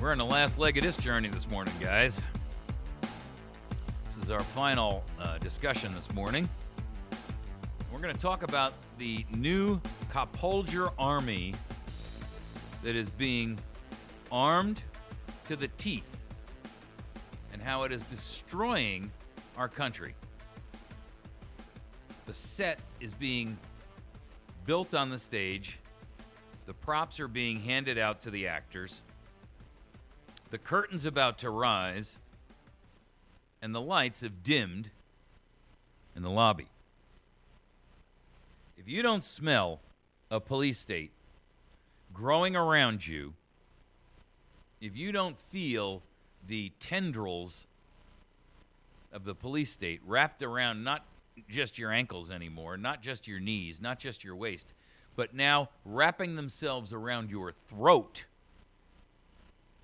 We're in the last leg of this journey this morning, guys. This is our final discussion this morning. We're going to talk about the new Copoldier army that is being armed to the teeth and how it is destroying our country. The set is being built on the stage. The props are being handed out to the actors. The curtain's about to rise, and the lights have dimmed in the lobby. If you don't smell a police state growing around you, if you don't feel the tendrils of the police state wrapped around not just your ankles anymore, not just your knees, not just your waist, but now wrapping themselves around your throat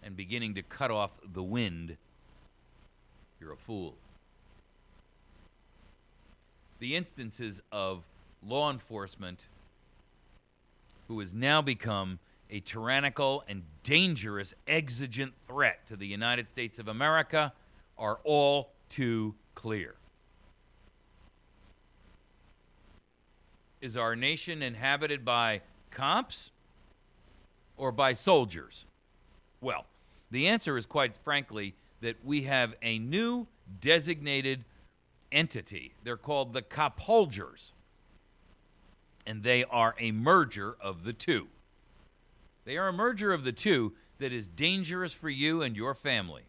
and beginning to cut off the wind, you're a fool. The instances of law enforcement who has now become a tyrannical and dangerous exigent threat to the United States of America are all too clear. Is our nation inhabited by cops or by soldiers? Well, the answer is quite frankly that we have a new designated entity. They're called the Copoldiers, and they are a merger of the two. They are a merger of the two that is dangerous for you and your family.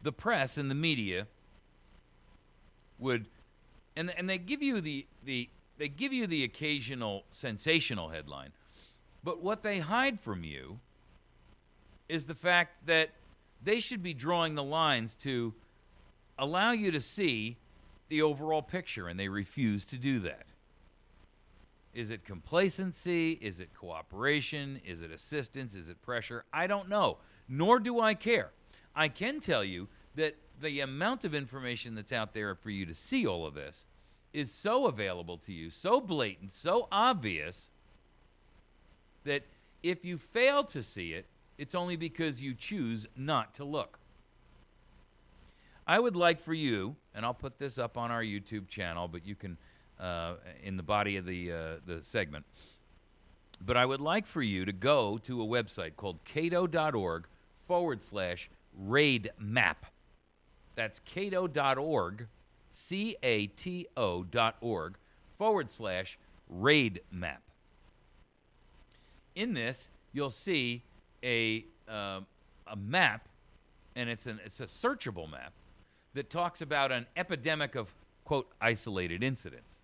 The press and the media would, and they give you they give you the occasional sensational headline, but what they hide from you is the fact that they should be drawing the lines to allow you to see the overall picture, and they refuse to do that. Is it complacency? Is it cooperation? Is it assistance? Is it pressure? I don't know, nor do I care. I can tell you that the amount of information that's out there for you to see all of this is so available to you, so blatant, so obvious, that if you fail to see it, it's only because you choose not to look. I would like for you, and I'll put this up on our YouTube channel, but you can, in the body of the segment, but I would like for you to go to a website called cato.org/raid map. That's cato.org, cato.org/raid map. In this, you'll see a map, and it's a searchable map that talks about an epidemic of, quote, isolated incidents.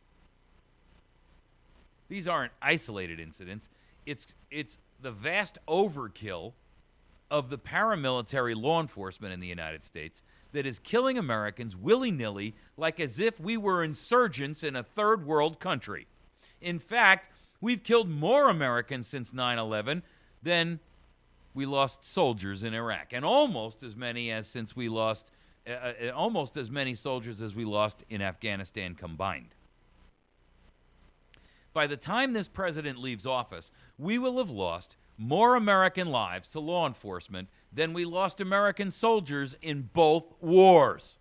These aren't isolated incidents. It's the vast overkill of the paramilitary law enforcement in the United States that is killing Americans willy-nilly like as if we were insurgents in a third world country. In fact, we've killed more Americans since 9/11 than we lost soldiers in Iraq, and almost as many as since we lost, almost as many soldiers as we lost in Afghanistan combined. By the time this president leaves office, we will have lost more American lives to law enforcement than we lost American soldiers in both wars.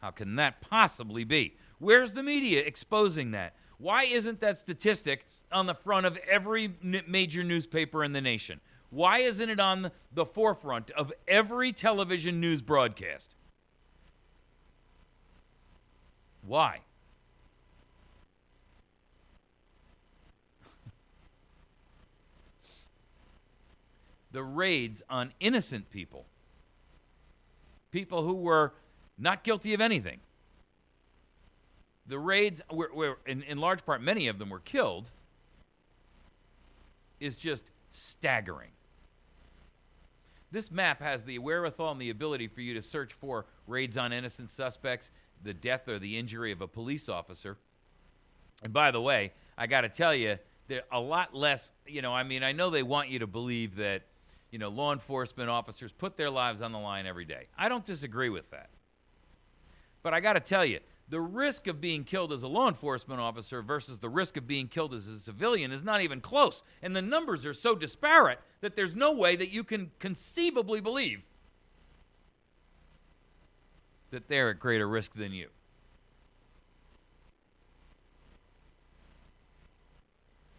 How can that possibly be? Where's the media exposing that? Why isn't that statistic on the front of every major newspaper in the nation? Why isn't it on the forefront of every television news broadcast? Why? The raids on innocent people, people who were not guilty of anything. The raids were in large part, many of them were killed, is just staggering. This map has the wherewithal and the ability for you to search for raids on innocent suspects, the death or the injury of a police officer. And by the way, I got to tell you, they're a lot less, I know they want you to believe that, law enforcement officers put their lives on the line every day. I don't disagree with that. But I got to tell you, the risk of being killed as a law enforcement officer versus the risk of being killed as a civilian is not even close. And the numbers are so disparate that there's no way that you can conceivably believe that they're at greater risk than you.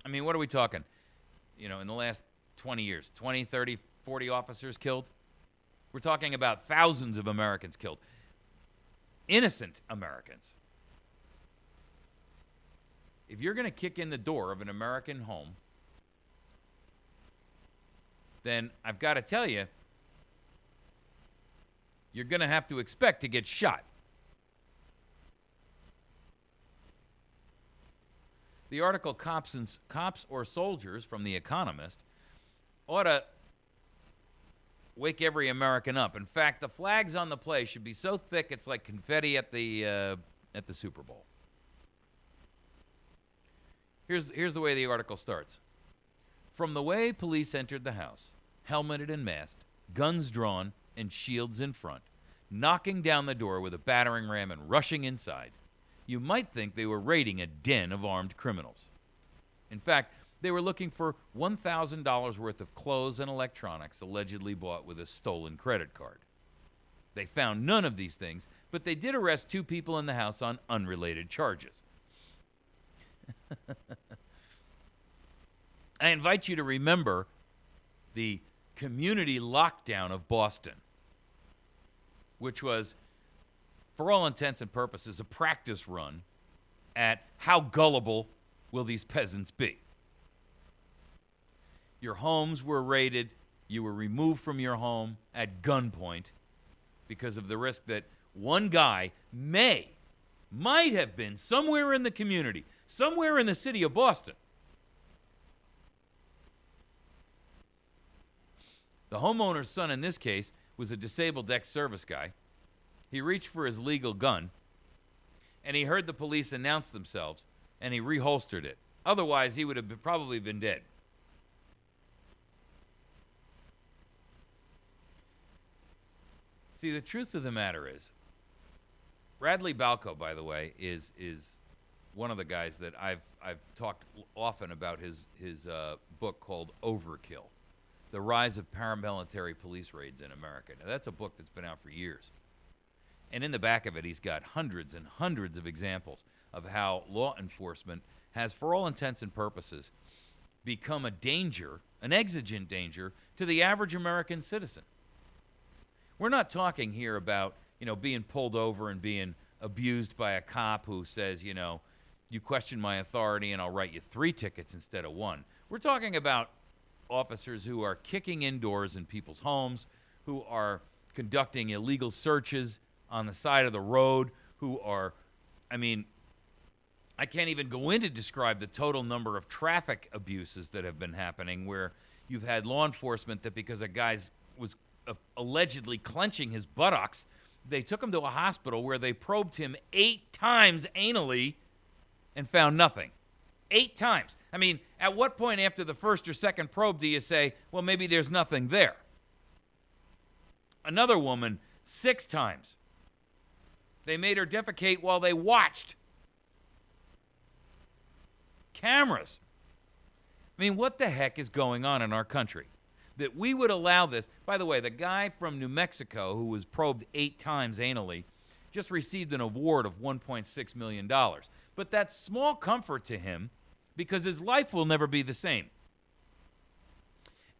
I mean, what are we talking? You know, in the last 20 years, 20, 30, 40 officers killed? We're talking about thousands of Americans killed. Innocent Americans. If you're going to kick in the door of an American home, then I've got to tell you, you're going to have to expect to get shot. The article Cops or Soldiers from The Economist ought to wake every American up. In fact, the flags on the play should be so thick it's like confetti at the Super Bowl. Here's the way the article starts. From the way police entered the house, helmeted and masked, guns drawn and shields in front, knocking down the door with a battering ram and rushing inside, you might think they were raiding a den of armed criminals. In fact, they were looking for $1,000 worth of clothes and electronics allegedly bought with a stolen credit card. They found none of these things, but they did arrest 2 people in the house on unrelated charges. I invite you to remember the community lockdown of Boston, which was, for all intents and purposes, a practice run at how gullible will these peasants be. Your homes were raided. You were removed from your home at gunpoint because of the risk that one guy might have been somewhere in the community, somewhere in the city of Boston. The homeowner's son in this case was a disabled ex-service guy. He reached for his legal gun, and he heard the police announce themselves, and he reholstered it. Otherwise, he would have probably been dead. See, the truth of the matter is, Radley Balco, by the way, is one of the guys that I've talked often about his book called Overkill, The Rise of Paramilitary Police Raids in America. Now, that's a book that's been out for years. And in the back of it, he's got hundreds and hundreds of examples of how law enforcement has, for all intents and purposes, become a danger, an exigent danger, to the average American citizen. We're not talking here about, being pulled over and being abused by a cop who says, you question my authority and I'll write you 3 tickets instead of 1. We're talking about officers who are kicking indoors in people's homes, who are conducting illegal searches on the side of the road, who are, I can't even go in to describe the total number of traffic abuses that have been happening where you've had law enforcement that because a guy was allegedly clenching his buttocks, they took him to a hospital where they probed him 8 times anally and found nothing. 8 times. At what point after the first or second probe do you say, well, maybe there's nothing there? Another woman, 6 times. They made her defecate while they watched. Cameras. What the heck is going on in our country? That we would allow this. By the way, the guy from New Mexico who was probed 8 times anally just received an award of $1.6 million. But that's small comfort to him because his life will never be the same.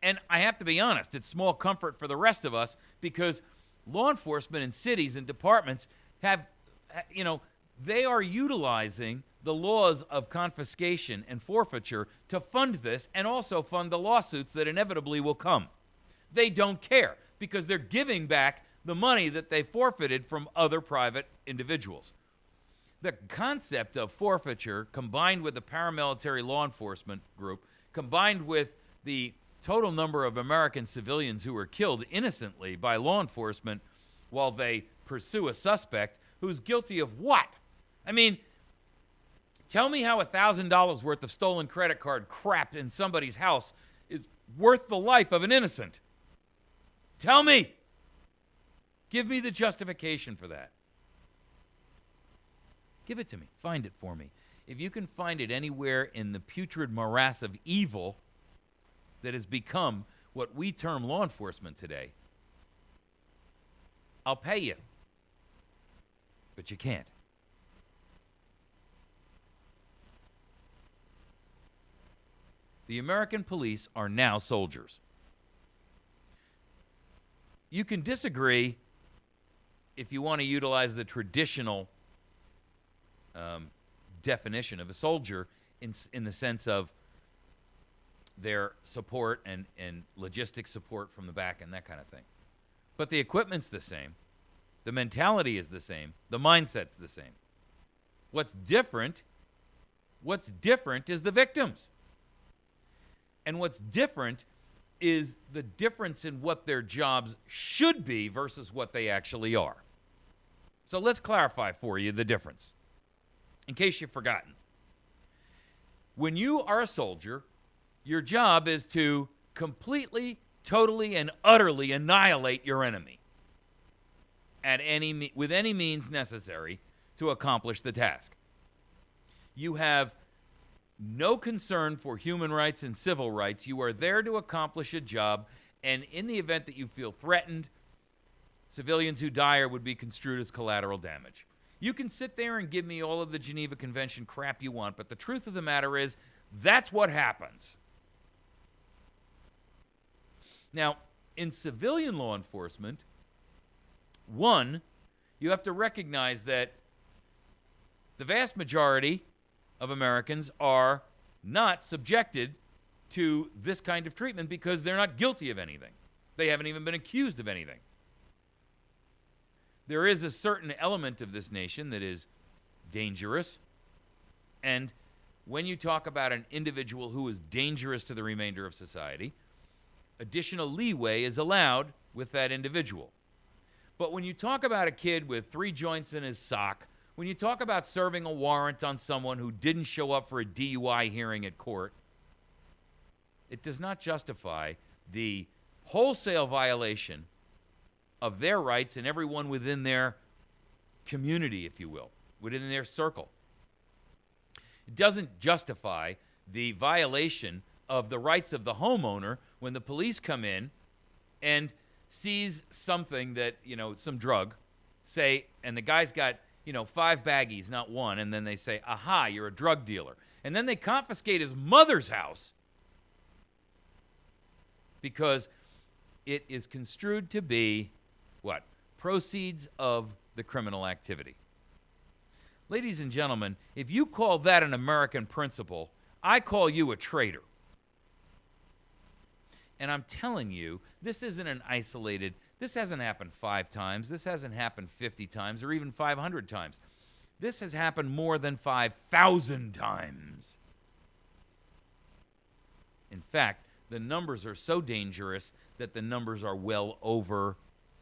And I have to be honest, it's small comfort for the rest of us because law enforcement in cities and departments have, they are utilizing the laws of confiscation and forfeiture to fund this and also fund the lawsuits that inevitably will come. They don't care because they're giving back the money that they forfeited from other private individuals. The concept of forfeiture combined with the paramilitary law enforcement group, combined with the total number of American civilians who were killed innocently by law enforcement while they pursue a suspect who's guilty of what? Tell me how $1,000 worth of stolen credit card crap in somebody's house is worth the life of an innocent. Tell me. Give me the justification for that. Give it to me. Find it for me. If you can find it anywhere in the putrid morass of evil that has become what we term law enforcement today, I'll pay you. But you can't. The American police are now soldiers. You can disagree if you want to utilize the traditional definition of a soldier in the sense of their support and logistics support from the back and that kind of thing. But the equipment's the same. The mentality is the same. The mindset's the same. What's different is the victims. And what's different is the difference in what their jobs should be versus what they actually are. So let's clarify for you the difference, in case you've forgotten. When you are a soldier, your job is to completely, totally, and utterly annihilate your enemy with any means necessary to accomplish the task. You have no concern for human rights and civil rights. You are there to accomplish a job, and in the event that you feel threatened, civilians who die would be construed as collateral damage. You can sit there and give me all of the Geneva Convention crap you want, but the truth of the matter is, that's what happens. Now, in civilian law enforcement, one, you have to recognize that the vast majority of Americans are not subjected to this kind of treatment because they're not guilty of anything. They haven't even been accused of anything. There is a certain element of this nation that is dangerous, and when you talk about an individual who is dangerous to the remainder of society, additional leeway is allowed with that individual. But when you talk about a kid with 3 joints in his sock, when you talk about serving a warrant on someone who didn't show up for a DUI hearing at court, it does not justify the wholesale violation of their rights and everyone within their community, if you will, within their circle. It doesn't justify the violation of the rights of the homeowner when the police come in and sees something that, some drug, say, and the guy's got, 5 baggies, not one, and then they say, aha, you're a drug dealer. And then they confiscate his mother's house because it is construed to be, what? Proceeds of the criminal activity. Ladies and gentlemen, if you call that an American principle, I call you a traitor. And I'm telling you, this isn't this hasn't happened 5 times. This hasn't happened 50 times or even 500 times. This has happened more than 5,000 times. In fact, the numbers are so dangerous that the numbers are well over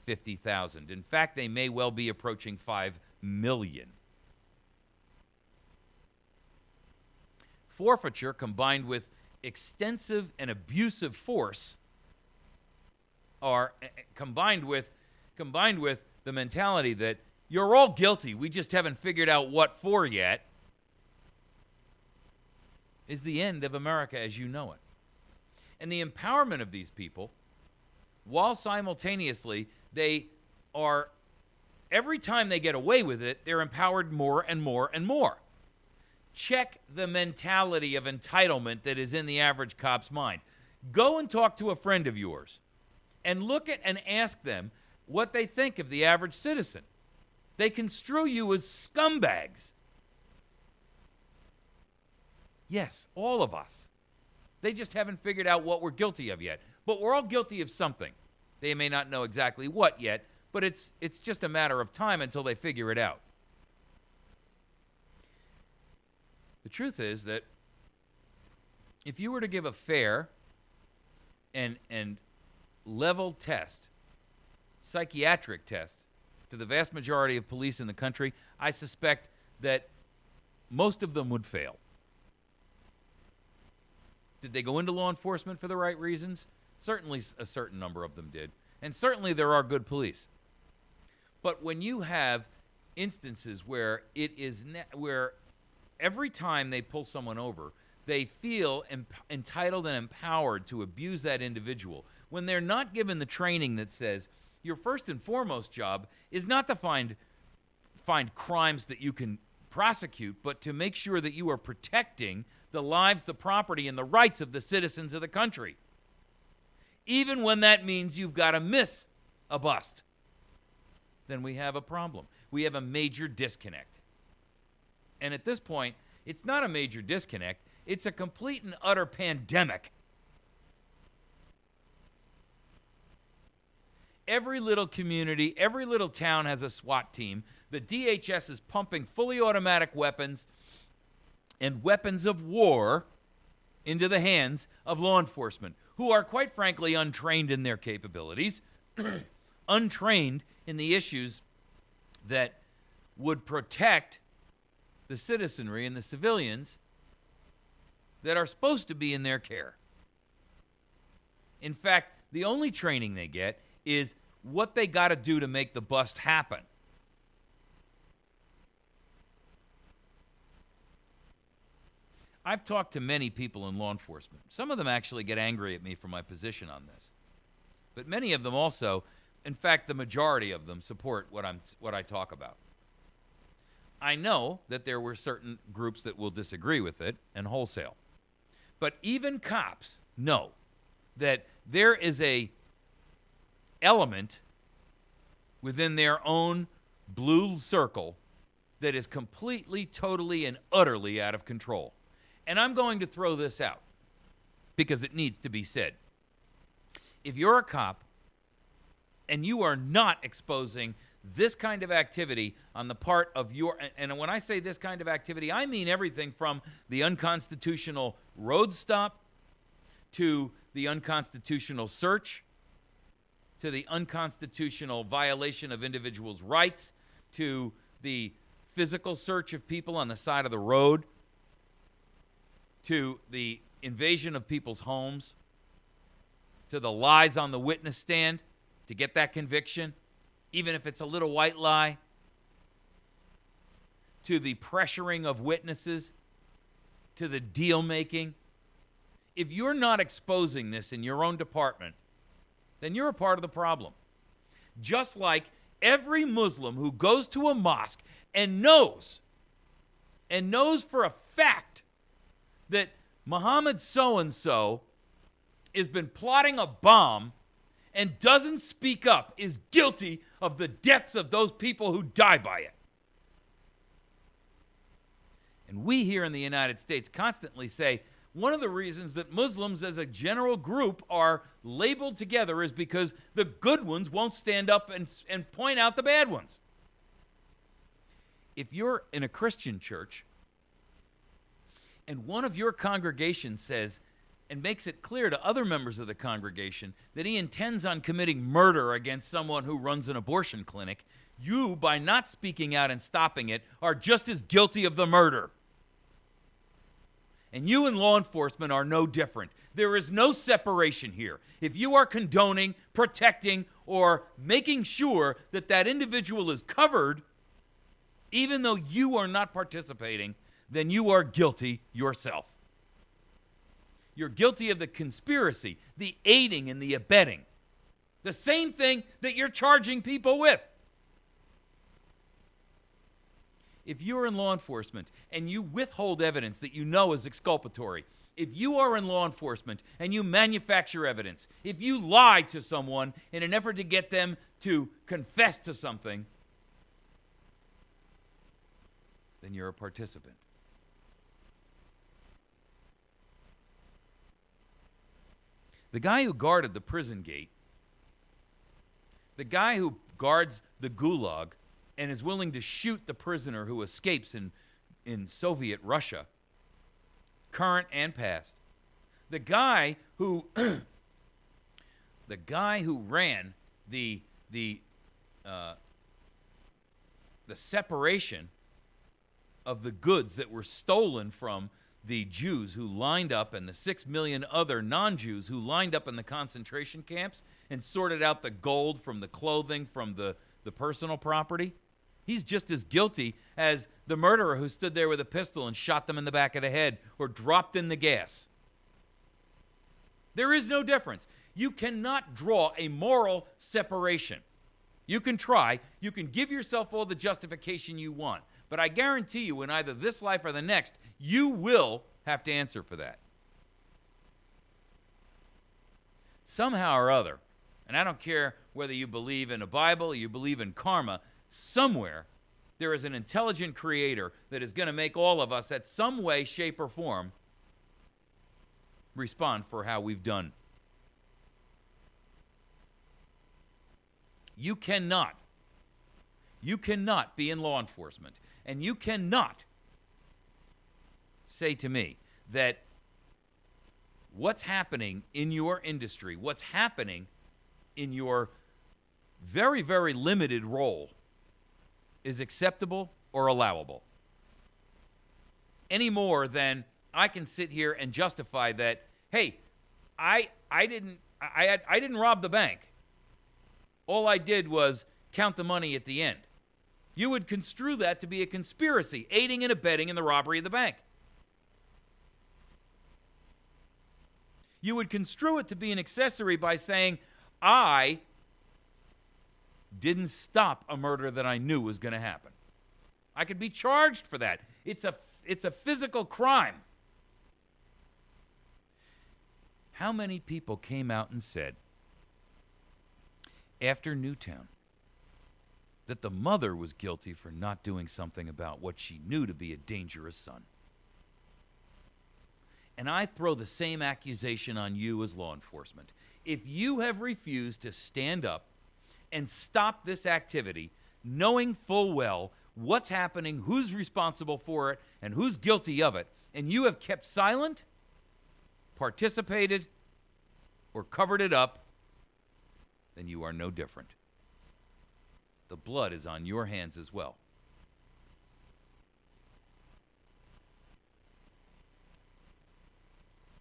50,000. In fact, they may well be approaching 5 million. Forfeiture combined with extensive and abusive force are combined with the mentality that you're all guilty, we just haven't figured out what for yet, is the end of America as you know it. And the empowerment of these people, while simultaneously they are, every time they get away with it, they're empowered more and more and more. Check the mentality of entitlement that is in the average cop's mind. Go and talk to a friend of yours and look at and ask them what they think of the average citizen. They construe you as scumbags. Yes, all of us. They just haven't figured out what we're guilty of yet. But we're all guilty of something. They may not know exactly what yet, but it's just a matter of time until they figure it out. The truth is that if you were to give a fair and level test, psychiatric test, to the vast majority of police in the country, I suspect that most of them would fail. Did they go into law enforcement for the right reasons? Certainly a certain number of them did. And certainly there are good police. But when you have instances where where every time they pull someone over, they feel entitled and empowered to abuse that individual when they're not given the training that says your first and foremost job is not to find crimes that you can prosecute, but to make sure that you are protecting the lives, the property, and the rights of the citizens of the country. Even when that means you've got to miss a bust, then we have a problem. We have a major disconnect. And at this point, it's not a major disconnect. It's a complete and utter pandemic. Every little community, every little town has a SWAT team. The DHS is pumping fully automatic weapons and weapons of war into the hands of law enforcement, who are, quite frankly, untrained in their capabilities, untrained in the issues that would protect the citizenry and the civilians that are supposed to be in their care. In fact, the only training they get is what they got to do to make the bust happen. I've talked to many people in law enforcement. Some of them actually get angry at me for my position on this. But many of them also, in fact, the majority of them support what I talk about. I know that there were certain groups that will disagree with it and wholesale. But even cops know that there is a element within their own blue circle that is completely, totally, and utterly out of control. And I'm going to throw this out because it needs to be said. If you're a cop and you are not exposing this kind of activity on the part of and when I say this kind of activity, I mean everything from the unconstitutional road stop to the unconstitutional search to the unconstitutional violation of individuals' rights to the physical search of people on the side of the road to the invasion of people's homes, to the lies on the witness stand to get that conviction, even if it's a little white lie, to the pressuring of witnesses, to the deal making. If you're not exposing this in your own department, then you're a part of the problem. Just like every Muslim who goes to a mosque and knows for a fact that Muhammad so-and-so has been plotting a bomb and doesn't speak up is guilty of the deaths of those people who die by it. And we here in the United States constantly say one of the reasons that Muslims as a general group are labeled together is because the good ones won't stand up and point out the bad ones. If you're in a Christian church and one of your congregation says and makes it clear to other members of the congregation that he intends on committing murder against someone who runs an abortion clinic, you, by not speaking out and stopping it, are just as guilty of the murder. And you in law enforcement are no different. There is no separation here. If you are condoning, protecting, or making sure that that individual is covered, even though you are not participating, then you are guilty yourself. You're guilty of the conspiracy, the aiding and the abetting. The same thing that you're charging people with. If you're in law enforcement and you withhold evidence that you know is exculpatory, if you are in law enforcement and you manufacture evidence, if you lie to someone in an effort to get them to confess to something, then you're a participant. The guy who guarded the prison gate, the guy who guards the gulag and is willing to shoot the prisoner who escapes in Soviet Russia, current and past, the guy who ran the separation of the goods that were stolen from the Jews who lined up and the 6 million other non-Jews who lined up in the concentration camps and sorted out the gold from the clothing, from the personal property. He's just as guilty as the murderer who stood there with a pistol and shot them in the back of the head or dropped in the gas. There is no difference. You cannot draw a moral separation. You can try. You can give yourself all the justification you want. But I guarantee you, in either this life or the next, you will have to answer for that. Somehow or other, and I don't care whether you believe in a Bible or you believe in karma, somewhere there is an intelligent creator that is going to make all of us, at some way, shape, or form, respond for how we've done. You cannot be in law enforcement, and you cannot say to me that what's happening in your industry, what's happening in your very, very limited role is acceptable or allowable. Any more than I can sit here and justify that, hey, I didn't rob the bank. All I did was count the money at the end. You would construe that to be a conspiracy, aiding and abetting in the robbery of the bank. You would construe it to be an accessory by saying, I didn't stop a murder that I knew was going to happen. I could be charged for that. It's a physical crime. How many people came out and said, after Newtown, that the mother was guilty for not doing something about what she knew to be a dangerous son? And I throw the same accusation on you as law enforcement. If you have refused to stand up and stop this activity, knowing full well what's happening, who's responsible for it, and who's guilty of it, and you have kept silent, participated, or covered it up, then you are no different. The blood is on your hands as well.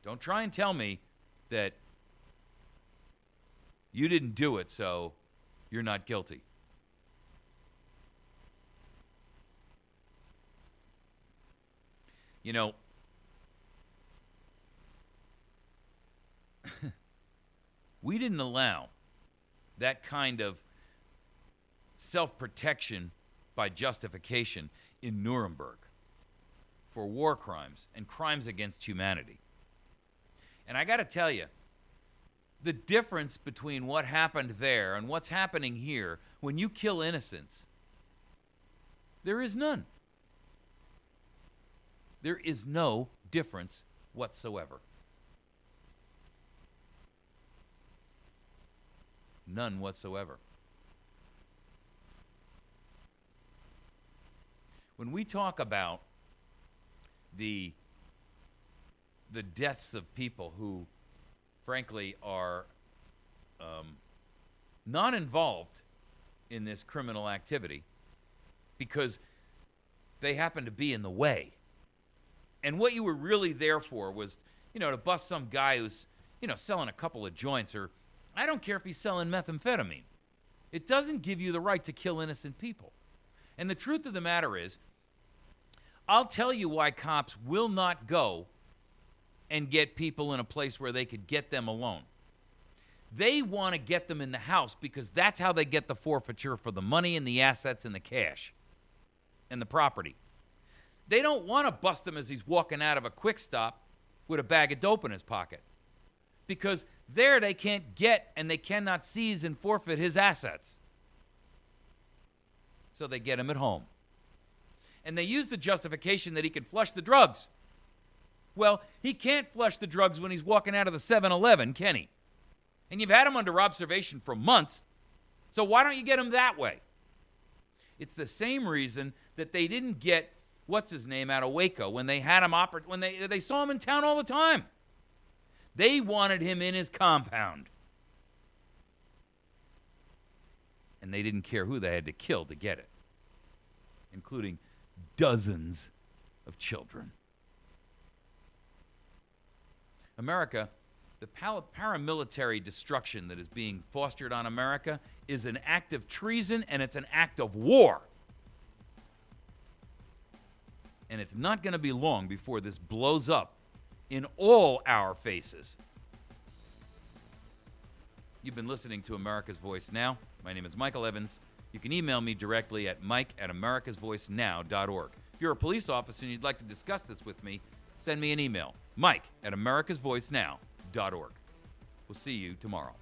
Don't try and tell me that you didn't do it, so you're not guilty. You know, we didn't allow that kind of self-protection by justification in Nuremberg for war crimes and crimes against humanity. And I got to tell you, the difference between what happened there and what's happening here, when you kill innocents, there is none. There is no difference whatsoever. None whatsoever. When we talk about the deaths of people who, frankly, are not involved in this criminal activity because they happen to be in the way. And what you were really there for was, to bust some guy who's, selling a couple of joints, or I don't care if he's selling methamphetamine. It doesn't give you the right to kill innocent people. And the truth of the matter is, I'll tell you why cops will not go and get people in a place where they could get them alone. They want to get them in the house because that's how they get the forfeiture for the money and the assets and the cash and the property. They don't want to bust him as he's walking out of a quick stop with a bag of dope in his pocket, because there they can't get and they cannot seize and forfeit his assets. So they get him at home. And they use the justification that he can flush the drugs. Well, he can't flush the drugs when he's walking out of the 7-Eleven, can he? And you've had him under observation for months, so why don't you get him that way? It's the same reason that they didn't get what's-his-name out of Waco when they had him when they saw him in town all the time. They wanted him in his compound. And they didn't care who they had to kill to get it, including dozens of children. America, the paramilitary destruction that is being fostered on America is an act of treason, and it's an act of war. And it's not going to be long before this blows up in all our faces. You've been listening to America's Voice Now. My name is Michael Evans. You can email me directly at mike@americasvoicenow.org. If you're a police officer and you'd like to discuss this with me, send me an email, mike@americasvoicenow.org. We'll see you tomorrow.